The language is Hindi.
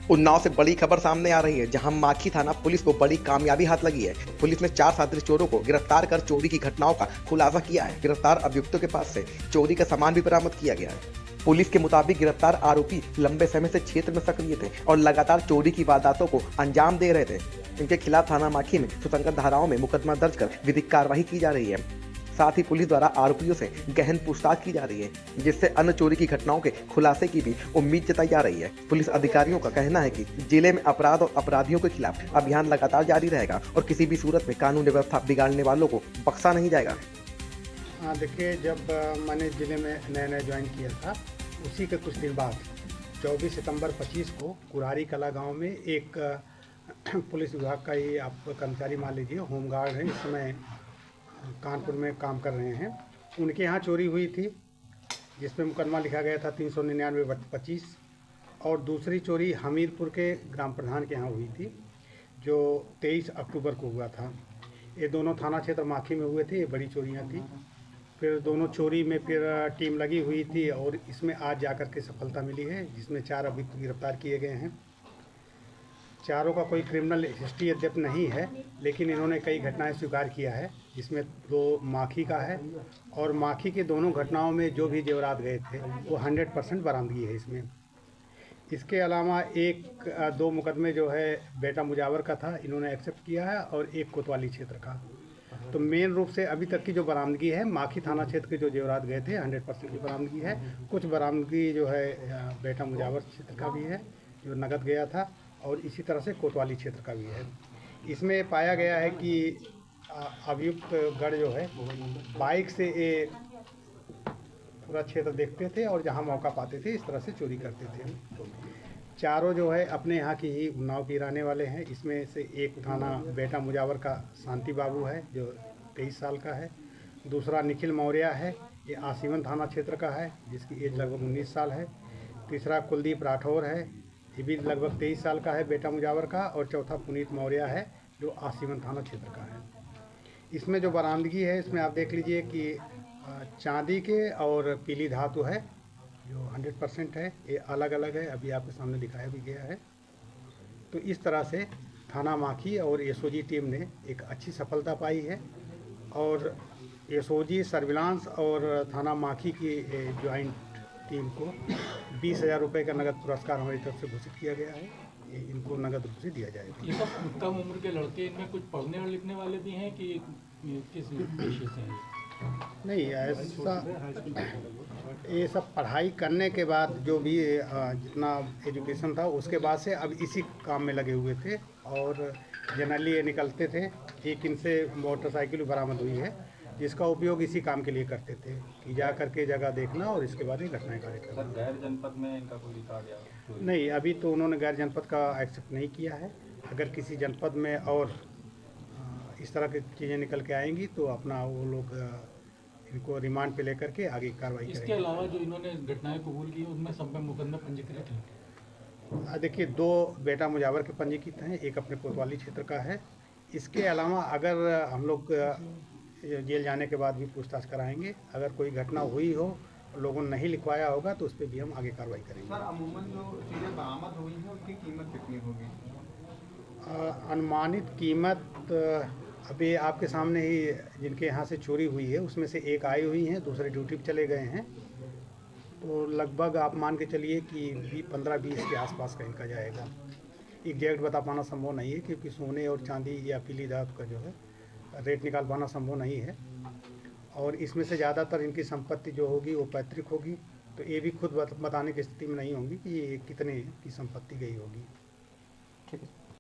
उन्नाव से बड़ी खबर सामने आ रही है, जहां माखी थाना पुलिस को बड़ी कामयाबी हाथ लगी है। पुलिस ने 4 साजिश चोरों को गिरफ्तार कर चोरी की घटनाओं का खुलासा किया है। गिरफ्तार अभियुक्तों के पास से चोरी का सामान भी बरामद किया गया है। पुलिस के मुताबिक गिरफ्तार आरोपी लंबे समय से क्षेत्र में सक्रिय थे और लगातार चोरी की वारदातों को अंजाम दे रहे थे। इनके खिलाफ थाना माखी में सुसंगत धाराओं में मुकदमा दर्ज कर विधिक कार्रवाई की जा रही है। साथ ही पुलिस द्वारा आरोपियों से गहन पूछताछ की जा रही है, जिससे अन्य चोरी की घटनाओं के खुलासे की भी उम्मीद जताई जा रही है। पुलिस अधिकारियों का कहना है कि जिले में अपराध और अपराधियों के खिलाफ अभियान लगातार जारी रहेगा और किसी भी सूरत में कानून व्यवस्था बिगाड़ने वालों को बख्शा नहीं जाएगा। हाँ देखिए, जब मैंने ज़िले में नया ज्वाइन किया था, उसी के कुछ दिन बाद 24 सितंबर 25 को कुरारी कला गांव में एक पुलिस विभाग का ही आप कर्मचारी मान लीजिए, होमगार्ड है, इस समय कानपुर में काम कर रहे हैं। उनके यहाँ चोरी हुई थी, जिसमें मुकदमा लिखा गया था 399/25। और दूसरी चोरी हमीरपुर के ग्राम प्रधान के यहाँ हुई थी, जो 23 अक्टूबर को हुआ था। ये दोनों थाना क्षेत्र माखी में हुए थे, ये बड़ी चोरियाँ थी। फिर दोनों चोरी में फिर टीम लगी हुई थी और इसमें आज जाकर के सफलता मिली है, जिसमें 4 अभियुक्त गिरफ्तार किए गए हैं। चारों का कोई क्रिमिनल हिस्ट्री यद्यप नहीं है, लेकिन इन्होंने कई घटनाएं स्वीकार किया है, जिसमें 2 माखी का है। और माखी के दोनों घटनाओं में जो भी जेवरात गए थे वो 100% बरामदगी है इसमें। इसके अलावा 2 मुकदमे जो है बेटा मुजावर का था, इन्होंने एक्सेप्ट किया है, और एक कोतवाली क्षेत्र का। तो मेन रूप से अभी तक की जो बरामदगी है, माखी थाना क्षेत्र के जो जेवरात गए थे 100% की बरामदगी है। कुछ बरामदगी जो है बेटा मुजावर क्षेत्र का भी है, जो नगद गया था, और इसी तरह से कोतवाली क्षेत्र का भी है। इसमें पाया गया है कि अभियुक्त गढ़ जो है बाइक से ये पूरा क्षेत्र देखते थे और जहां मौका पाते थे इस तरह से चोरी करते थे। चारों जो है अपने यहाँ की ही उन्नाव के रहने वाले हैं। इसमें से एक थाना बेटा मुजावर का शांति बाबू है, जो 23 साल का है। दूसरा निखिल मौर्य है, ये आसीवन थाना क्षेत्र का है, जिसकी एज लगभग 19 साल है। तीसरा कुलदीप राठौर है, ये भी लगभग 23 साल का है, बेटा मुजावर का। और चौथा पुनीत मौर्य है, जो आसीवन थाना क्षेत्र का है। इसमें जो बरामदगी है, इसमें आप देख लीजिए कि चांदी के और पीली धातु है, जो 100% है। ये अलग अलग है, अभी आपके सामने दिखाया भी गया है। तो इस तरह से थाना माखी और एसओजी टीम ने एक अच्छी सफलता पाई है, और एसओजी सर्विलांस और थाना माखी की ज्वाइंट टीम को 20,000 रुपये का नगद पुरस्कार हमारी तरफ से घोषित किया गया है। ये इनको नगद रूप से दिया जाएगा। ये सब कम उम्र के लड़के, इनमें कुछ पढ़ने और लिखने वाले भी हैं कि किस विषय से हैं? नहीं, ऐसा ये सब पढ़ाई करने के बाद जो भी जितना एजुकेशन था, उसके बाद से अब इसी काम में लगे हुए थे। और जनरली ये निकलते थे। एक इनसे मोटरसाइकिल बरामद हुई है, जिसका उपयोग इसी काम के लिए करते थे, कि जा करके जगह देखना और इसके बाद ही घटनाएं कार्य करना। सर, गैर जनपद में इनका कोई रिकॉर्ड या नहीं, अभी तो उन्होंने गैर जनपद का एक्सेप्ट नहीं किया है। अगर किसी जनपद में और इस तरह की चीज़ें निकल के आएंगी तो अपना वो लोग इनको रिमांड पे लेकर के आगे कार्रवाई करेंगे। इसके अलावा जो इन्होंने घटनाएं कबूल की, उनमें सब में मुकदमे पंजीकृत हैं? देखिए, 2 बेटा मुजावर के पंजीकृत हैं, एक अपने कोतवाली क्षेत्र का है। इसके अलावा अगर हम लोग जेल जाने के बाद भी पूछताछ कराएंगे, अगर कोई घटना हुई हो, लोगों ने नहीं लिखवाया होगा, तो उस पर भी हम आगे कार्रवाई करेंगे। सर, अमूमन जो चीज़ें बरामद हुई हैं उनकी कीमत कितनी होगी? अनुमानित कीमत अभी आपके सामने ही, जिनके यहाँ से चोरी हुई है उसमें से एक आई हुई हैं, दूसरे ड्यूटी पर चले गए हैं। तो लगभग आप मान के चलिए कि 15-20 के आसपास का इनका जाएगा। एग्जैक्ट बता पाना संभव नहीं है, क्योंकि सोने और चांदी या पीली धातु का जो है रेट निकाल पाना संभव नहीं है। और इसमें से ज़्यादातर इनकी संपत्ति जो होगी वो पैतृक होगी, तो ये भी खुद बताने की स्थिति में नहीं होंगी कि ये कितने की संपत्ति गई होगी। ठीक है।